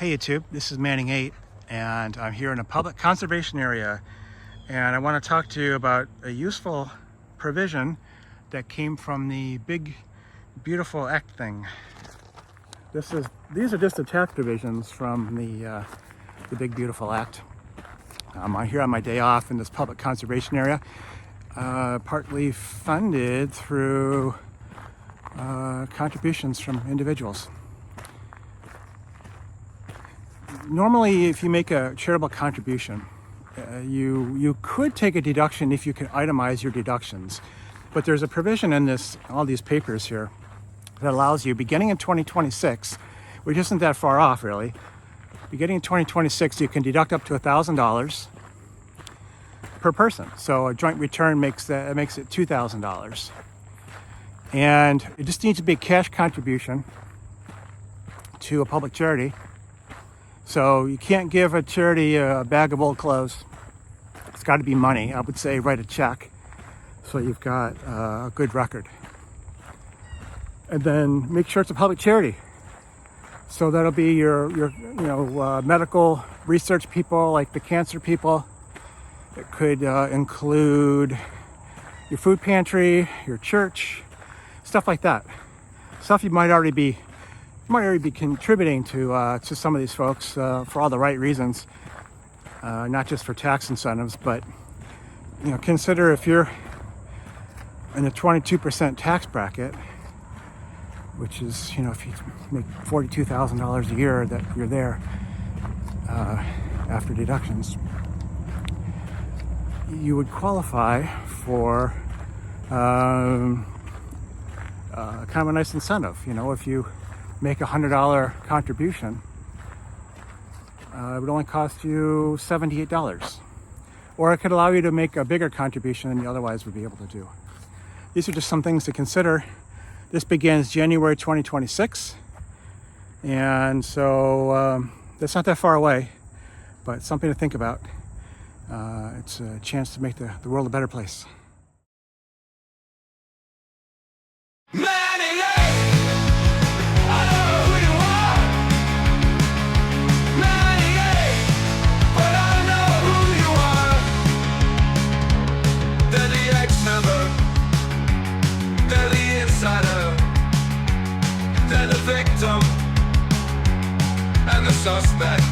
Hey YouTube, this is Manning 8 and I'm here in a public conservation area, and I want to talk to you about a useful provision that came from the Big Beautiful Act thing. These are just the tax provisions from the Big Beautiful Act. I'm here on my day off in this public conservation area, partly funded through contributions from individuals. Normally, if you make a charitable contribution, you could take a deduction if you can itemize your deductions. But there's a provision in all these papers here that allows you, beginning in 2026, which isn't that far off really, beginning in 2026, you can deduct up to $1,000 per person. So a joint return makes it $2,000. And it just needs to be a cash contribution to a public charity. So you can't give a charity a bag of old clothes. It's got to be money. I would say write a check so you've got a good record. And then make sure it's a public charity. So that'll be your medical research people, like the cancer people. It could include your food pantry, your church, stuff like that. Stuff you might already be contributing to some of these folks for all the right reasons, not just for tax incentives, but consider if you're in a 22% tax bracket, which is if you make $42,000 a year, that you're there after deductions, you would qualify for kind of a nice incentive. If you make a $100 contribution, it would only cost you $78. Or it could allow you to make a bigger contribution than you otherwise would be able to do. These are just some things to consider. This begins January 2026. And so that's not that far away, but it's something to think about. It's a chance to make the world a better place. They're the victim and the suspect.